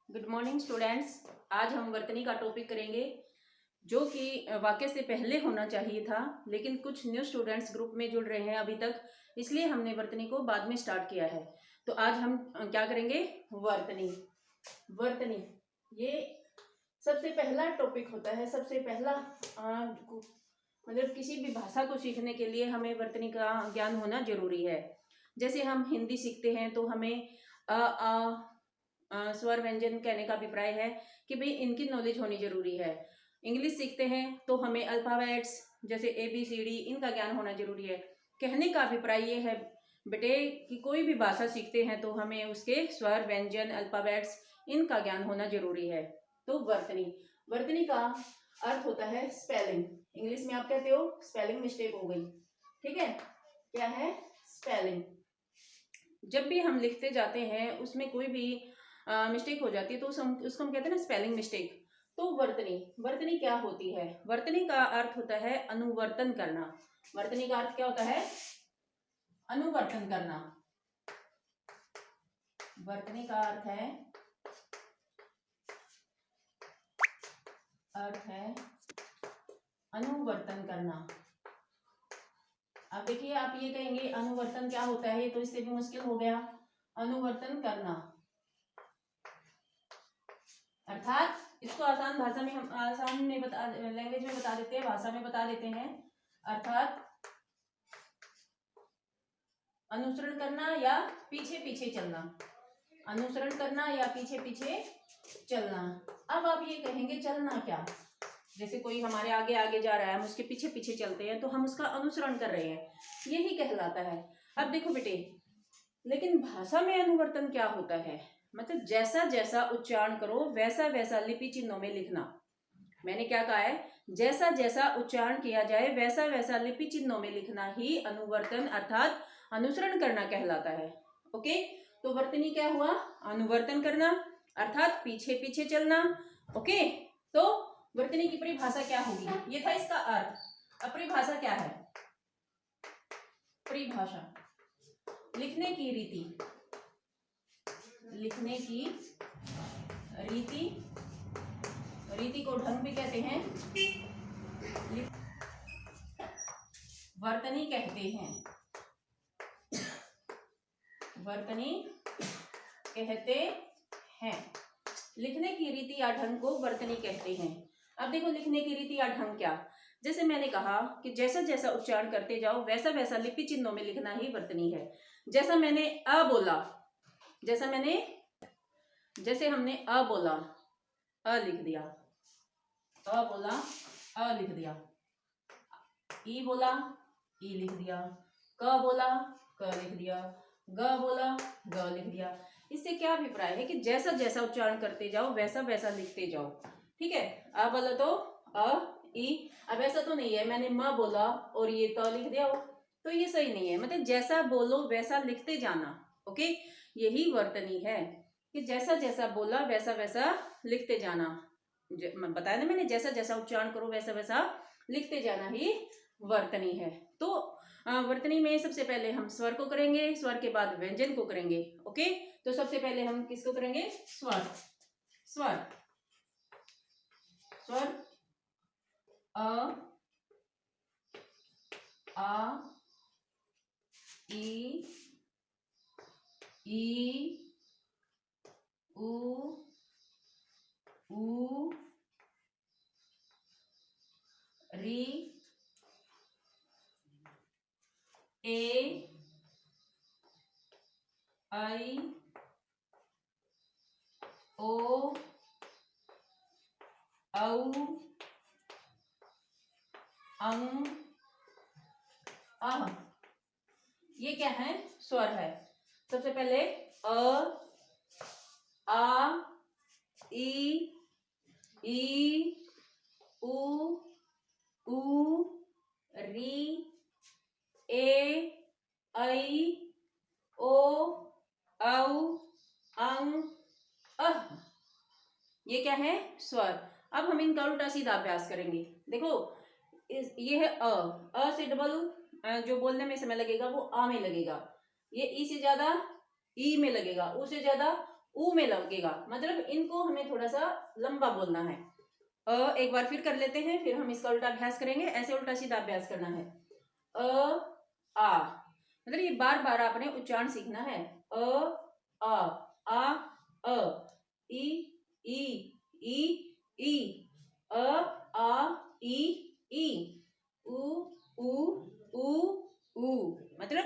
Good morning students. आज हम वर्तनी का टॉपिक करेंगे जो कि वाक्य से पहले होना चाहिए था, लेकिन कुछ न्यू स्टूडेंट्स ग्रुप में जुड़ रहे हैं अभी तक, इसलिए हमने वर्तनी को बाद में स्टार्ट किया है। तो आज हम क्या करेंगे? वर्तनी। वर्तनी ये सबसे पहला टॉपिक होता है। सबसे पहला मतलब किसी भी भाषा को सीखने के लिए हमें वर्तनी का ज्ञान होना जरूरी है। जैसे हम हिंदी सीखते हैं तो हमें स्वर व्यंजन कहने का अभिप्राय है कि भाई इनकी नॉलेज होनी जरूरी है। इंग्लिश सीखते हैं तो हमें अल्फाबेट्स जैसे ABCD इनका ज्ञान होना जरूरी है। कहने का अभिप्राय ये है बेटे कि कोई भी भाषा सीखते हैं तो हमें उसके स्वर व्यंजन अल्फाबेट्स इनका ज्ञान होना जरूरी है। तो वर्तनी, वर्तनी का अर्थ होता है स्पेलिंग। इंग्लिश में आप कहते हो स्पेलिंग मिस्टेक हो गई, ठीक है। क्या है? स्पेलिंग। जब भी हम लिखते जाते हैं उसमें कोई भी मिस्टेक हो जाती है तो उसको हम कहते हैं ना स्पेलिंग मिस्टेक। तो वर्तनी, वर्तनी क्या होती है? वर्तनी का अर्थ होता है अनुवर्तन करना। वर्तनी का अर्थ क्या होता है? अनुवर्तन करना। वर्तनी का अर्थ है अनुवर्तन करना। अब देखिए, आप ये कहेंगे अनुवर्तन क्या होता है, तो इससे भी मुश्किल हो गया। अनुवर्तन करना अर्थात इसको आसान भाषा में हम आसान में लैंग्वेज में बता देते हैं, भाषा में बता देते हैं। अर्थात अनुसरण करना या पीछे पीछे चलना। अनुसरण करना या पीछे पीछे चलना। अब आप ये कहेंगे चलना क्या? जैसे कोई हमारे आगे आगे जा रहा है, हम उसके पीछे पीछे चलते हैं तो हम उसका अनुसरण कर रहे हैं, यही कहलाता है। अब देखो बेटे, लेकिन भाषा में अनुवर्तन क्या होता है? मतलब जैसा जैसा उच्चारण करो वैसा वैसा लिपि चिन्हों में लिखना। मैंने क्या कहा है? जैसा जैसा उच्चारण किया जाए वैसा वैसा लिपि चिन्हों में लिखना ही अनुवर्तन अर्थात अनुसरण करना कहलाता है। ओके, तो वर्तनी क्या हुआ? अनुवर्तन करना अर्थात पीछे पीछे चलना। ओके, तो वर्तनी की परिभाषा क्या होगी? ये था इसका अर्थ। अब परिभाषा क्या है? परिभाषा लिखने की रीति, लिखने की रीति, रीति को ढंग भी कहते हैं, वर्तनी कहते हैं, वर्तनी कहते हैं। लिखने की रीति या ढंग को वर्तनी कहते हैं। अब देखो, लिखने की रीति या ढंग क्या? जैसे मैंने कहा कि जैसा जैसा उच्चारण करते जाओ वैसा वैसा लिपि चिन्हों में लिखना ही वर्तनी है। जैसा मैंने अ बोला, जैसे हमने अ बोला, अ लिख दिया, अ बोला, अ लिख दिया, ई बोला, ई लिख दिया, क बोला, क लिख दिया, ग बोला, ग लिख दिया। इससे क्या अभिप्राय है कि जैसा जैसा उच्चारण करते जाओ वैसा वैसा लिखते जाओ, ठीक है। अ बोला तो अ ई। अब ऐसा तो नहीं है मैंने म बोला और ये त लिख दिया हो, तो ये सही नहीं है। मतलब जैसा बोलो वैसा लिखते जाना। ओके, यही वर्तनी है कि जैसा जैसा बोला वैसा वैसा लिखते जाना। बताया ना मैंने, जैसा जैसा उच्चारण करो वैसा वैसा लिखते जाना ही वर्तनी है। तो वर्तनी में सबसे पहले हम स्वर को करेंगे, स्वर के बाद व्यंजन को करेंगे। ओके, तो सबसे पहले हम किसको करेंगे? स्वर। स्वर, स्वर अ, आ, ई, उ, री, ए, आई, ओ, औ, अं, अह। ये क्या है? स्वर है। सबसे पहले अ, आ, ई, उ, री, ए, ऐ, ओ, औ, अं, अह। ये क्या है? स्वर। अब हम इनका उल्टा सीधा अभ्यास करेंगे। देखो, ये है अ से डबल जो बोलने में समय लगेगा वो आ में लगेगा। ये ई से ज्यादा ई में लगेगा, उ से ज्यादा ऊ में लगेगा, मतलब इनको हमें थोड़ा सा लंबा बोलना है। एक बार फिर कर लेते हैं, फिर हम इसका उल्टा अभ्यास करेंगे। ऐसे उल्टा सीधा अभ्यास करना है। आ, मतलब ये बार बार आपने उच्चारण सीखना है। आ अ ई ई ई आ ई उ ऊ ऊ ऊ, मतलब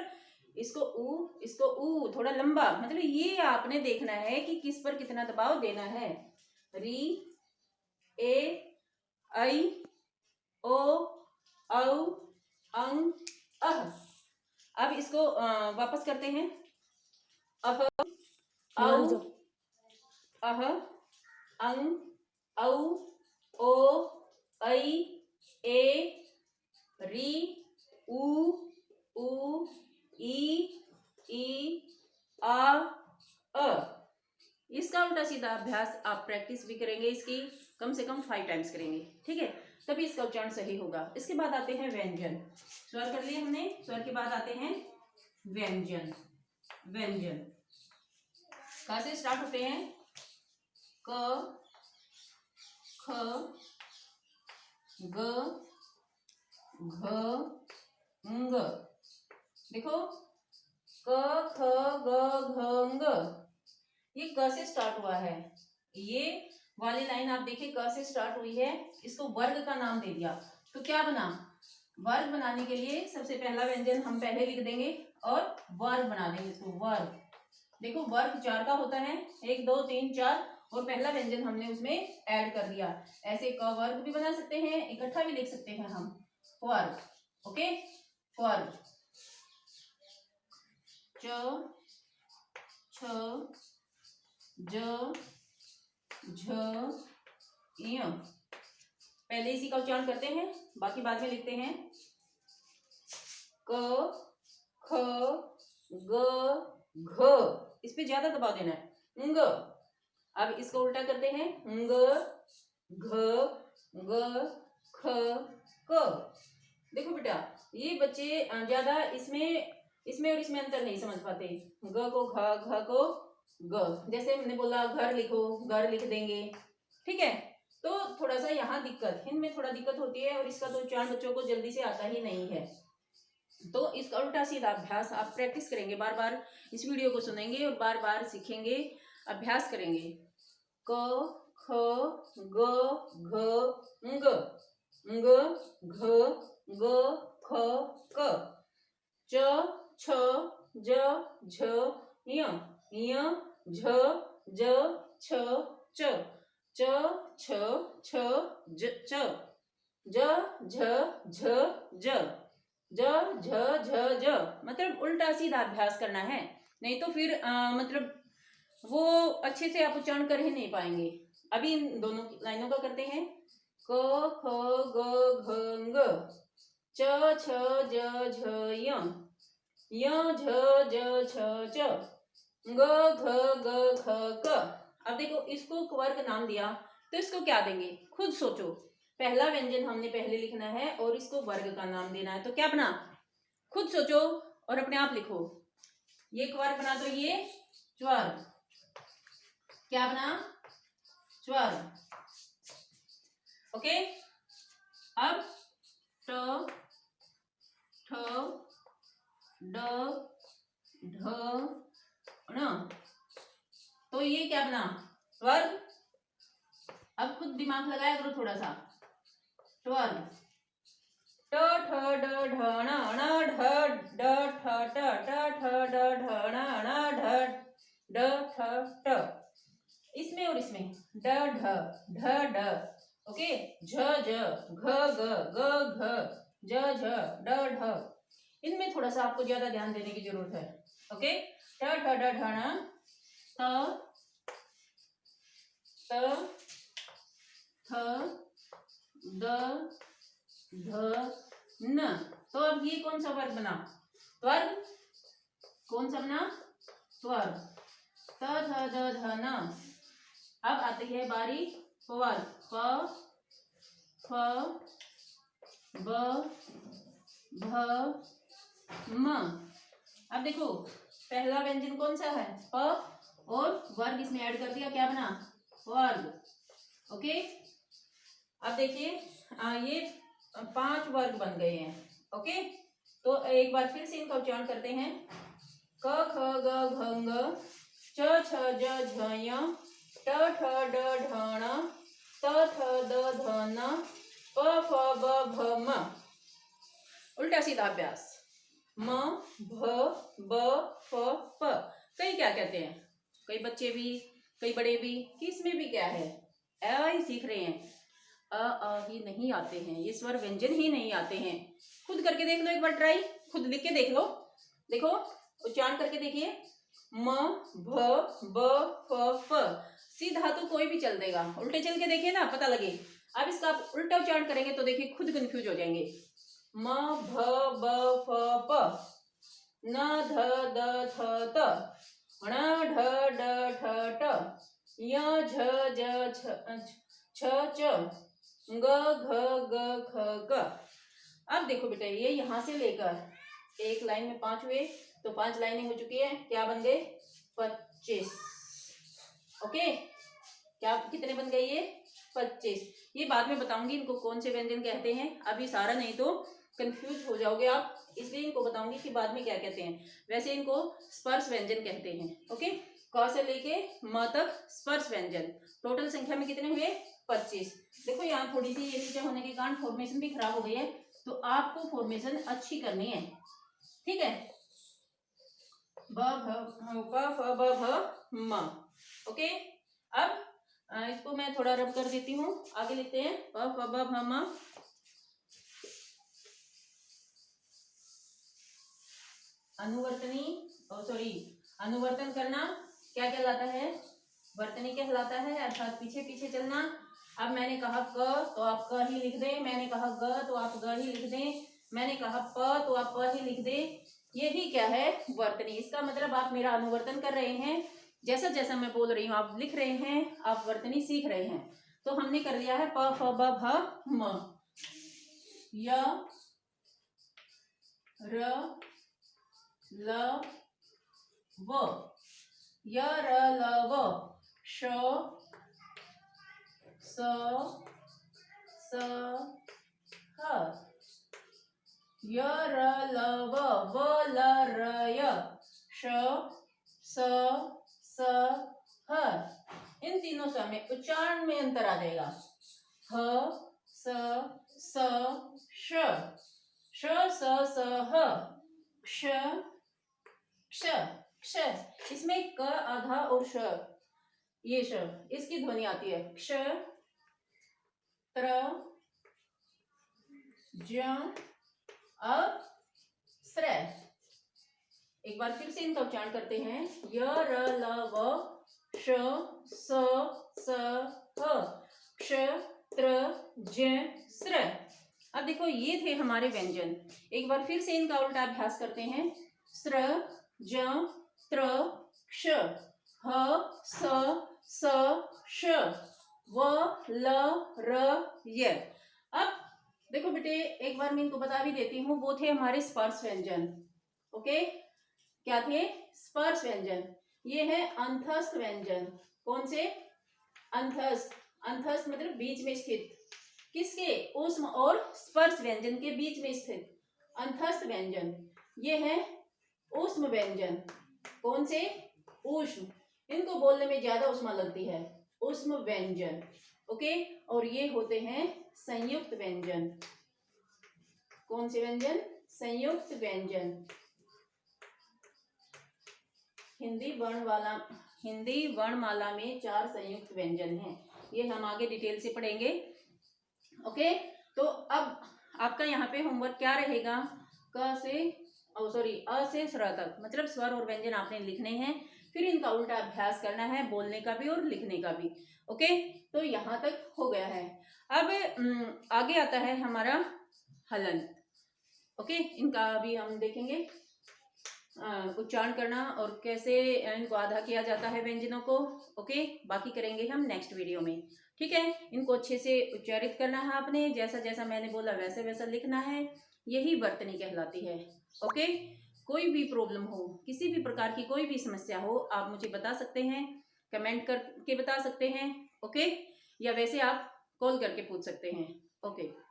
इसको ऊ थोड़ा लंबा, मतलब ये आपने देखना है कि किस पर कितना दबाव देना है। री ए आई ओ औ अंग अह। अब इसको वापस करते हैं। अह औ अह अंग औ ओ ऐ ए री उ ई आ अ। इसका उल्टा सीधा अभ्यास आप प्रैक्टिस भी करेंगे, इसकी कम से कम 5 टाइम्स करेंगे, ठीक है, तभी इसका उच्चारण सही होगा। इसके बाद आते हैं व्यंजन। स्वर कर लिए हमने, स्वर के बाद आते हैं व्यंजन। व्यंजन कहाँ से स्टार्ट होते हैं? क ख ग घ ng। देखो क ख ग घ ng, ये क से स्टार्ट हुआ है। ये वाली लाइन आप देखिए क से स्टार्ट हुई है, इसको वर्ग का नाम दे दिया तो क्या बना? वर्ग बनाने के लिए सबसे पहला व्यंजन हम पहले लिख देंगे और वर्ग बना देंगे इसको वर्ग। देखो वर्ग 4 का होता है, 1 2 3 4, और पहला व्यंजन हमने उसमें ऐड कर दिया। ऐसे क वर्ग भी बना सकते हैं, इकट्ठा भी लिख सकते हैं हम वर्ग। ओके, वर्ग च छ ज झ य। पहले इसी का उच्चारण करते हैं, बाकी बाद में लिखते हैं। क ख ग घ, इस पे ज्यादा दबाव देना है। ng। अब इसको उल्टा करते हैं। ng घ ग ख क। देखो बेटा, ये बच्चे ज्यादा इसमें और इसमें अंतर नहीं समझ पाते। ग को घ, घ को ग, जैसे हमने बोला घर लिखो, घर लिख देंगे, ठीक है। तो थोड़ा सा यहाँ दिक्कत, हिंद में थोड़ा दिक्कत होती है, और इसका तो उच्चारण बच्चों को जल्दी से आता ही नहीं है। तो इसका उल्टा सीधा अभ्यास आप प्रैक्टिस करेंगे, बार बार इस वीडियो को सुनेंगे और बार बार सीखेंगे, अभ्यास करेंगे। क ख ग घ ng घ ग ख क। च छ ज झ य झ ज छ च छ छ ज च झ झ ज ज। मतलब उल्टा सीधा अभ्यास करना है, नहीं तो फिर मतलब वो अच्छे से आप उच्चारण कर ही नहीं पाएंगे। अभी इन दोनों लाइनों का करते हैं। क ख ग घ ng च छ ज झ य झ ज छ च ग घ ग ख क। अब देखो इसको वर्ग नाम दिया तो इसको क्या देंगे, खुद सोचो। पहला व्यंजन हमने पहले लिखना है और इसको वर्ग का नाम देना है, तो क्या बना? खुद सोचो और अपने आप लिखो। ये एक वर्ग बना, तो ये स्वर्ग। क्या बना? स्वर्ग। ओके, अब ट ठ ड ढ ण, तो ये क्या बना? स्वर्ग। अब खुद दिमाग लगाया करो थोड़ा सा। स्वर्ग। ट ठ ड ढ ण ण ढ ड ठ ट ट ठ ड ढ ण ण ढ ड ठ ट। इसमें और इसमें ड ढ ढ। ओके, झ झ घ घ ग घ ज झ ड ढ। इनमें थोड़ा सा आपको ज्यादा ध्यान देने की जरूरत है। ओके, ट ठ ड ढ ण त थ द ध न। तो अब ये कौन सा वर्ग बना? स्वर्ग। कौन सा बना? स्वर्ग। त थ द ध न। अब आती है बारी वर्ग। प फ ब भ म। अब देखो पहला व्यंजन कौन सा है? प, और वर्ग इसमें ऐड कर दिया, क्या बना? वर्ग। ओके, अब देखिए ये 5 वर्ग बन गए हैं। ओके, तो एक बार फिर से इनका उच्चारण करते हैं। क ख ग घ ङ च छ ज झ ञ ट ठ ड ढ ण त थ द ध न प फ ब भ म। उल्टा सीधा अभ्यास। म भ ब फ प। कई क्या कहते हैं, कई बच्चे भी, कई बड़े भी, किसमें भी क्या है, अ ही सीख रहे हैं। अ ही नहीं आते हैं, ये स्वर व्यंजन ही नहीं आते हैं। खुद करके देख लो एक बार ट्राई, खुद लिख के देख लो। देखो उच्चारण करके देखिए। म भ ब फ प। सीधा तो कोई भी चल देगा, उल्टे चल के देखिए ना, पता लगे। अब इसका आप उल्टा उच्चारण करेंगे तो देखिए खुद कंफ्यूज हो जाएंगे। म भ ब फ प न ध द थ त ण ढ ड ठ ट य झ ज छ च ग घ ग ख ग। अब देखो बेटा, ये यहां से लेकर एक लाइन में 5 हुए, तो 5 लाइनें हो चुकी है, क्या बन गए? 25। ओके, क्या कितने बन गए ये? 25। ये बाद में बताऊंगी इनको कौन से व्यंजन कहते हैं, अभी सारा नहीं तो कंफ्यूज हो जाओगे आप, इसलिए इनको बताऊंगी कि बाद में क्या कहते हैं। वैसे इनको स्पर्श व्यंजन कहते हैं। ओके, क से लेके म तक स्पर्श व्यंजन। टोटल संख्या में कितने हुए? 25। देखो यहाँ थोड़ी सी ये नीचे होने के कारण फॉर्मेशन भी खराब हो गई है, तो आपको फॉर्मेशन अच्छी करनी है, ठीक है। ब भ प फ ब भ म। ओके, अब इसको मैं थोड़ा रब कर देती हूँ, आगे लिखते हैं। प फ ब भ म। अनुवर्तनी, सॉरी, अनुवर्तन करना क्या कहलाता है? वर्तनी कहलाता है, अर्थात पीछे पीछे चलना। अब मैंने कहा क तो आप क ही लिख दें, मैंने कहा ग तो आप ग ही लिख दें, मैंने कहा प तो आप प ही लिख दें। यही क्या है? वर्तनी। इसका मतलब आप मेरा अनुवर्तन कर रहे हैं, जैसा जैसा मैं बोल रही हूँ आप लिख रहे हैं, आप वर्तनी सीख रहे हैं। तो हमने कर लिया है प फ ब भ म। य र ल व, य र ल व, श स स ह, य र ल व, व ल र य, श स स ह। इन तीनों समय उच्चारण में अंतर आ जाएगा। ह स स श, श स स ह, क्ष क्ष क्ष। इसमें क आधा और श, ये श, इसकी ध्वनि आती है। क्ष त्र ज अ स्र। एक बार फिर से इनका उच्चारण करते हैं। य र ल व, श स स ह, क्ष त्र ज स्र। अब देखो ये थे हमारे व्यंजन। एक बार फिर से इनका उल्टा अभ्यास करते हैं। स्र ज त्र क्ष, ह स स श, व ल र य। अब देखो बेटे, एक बार मैं इनको बता भी देती हूँ, वो थे हमारे स्पर्श व्यंजन। ओके, क्या थे? स्पर्श व्यंजन। ये है अंतस्थ व्यंजन। कौन से? अंतस्थ। अंतस्थ मतलब बीच में स्थित, किसके? ऊष्म और स्पर्श व्यंजन के बीच में स्थित अंतस्थ व्यंजन। ये है ऊष्म व्यंजन। कौन से? ऊष्म। इनको बोलने में ज्यादा ऊष्मा लगती है, ऊष्म व्यंजन। ओके, और ये होते हैं संयुक्त व्यंजन। कौन से व्यंजन? संयुक्त व्यंजन। हिंदी वर्णमाला में 4 संयुक्त व्यंजन हैं, ये हम आगे डिटेल से पढ़ेंगे। ओके, तो अब आपका यहाँ पे होमवर्क क्या रहेगा? क से अ से स्र तक, मतलब स्वर और व्यंजन आपने लिखने हैं, फिर इनका उल्टा अभ्यास करना है, बोलने का भी और लिखने का भी। ओके, तो यहाँ तक हो गया है। अब आगे आता है हमारा हलन। ओके, इनका भी हम देखेंगे उच्चारण करना और कैसे इनको आधा किया जाता है व्यंजनों को। ओके, बाकी करेंगे हम नेक्स्ट वीडियो में, ठीक है। इनको अच्छे से उच्चारित करना है आपने, जैसा जैसा मैंने बोला वैसे वैसा लिखना है, यही वर्तनी कहलाती है। ओके, कोई भी प्रॉब्लम हो, किसी भी प्रकार की कोई भी समस्या हो, आप मुझे बता सकते हैं, कमेंट करके बता सकते हैं, ओके, या वैसे आप कॉल करके पूछ सकते हैं, ओके।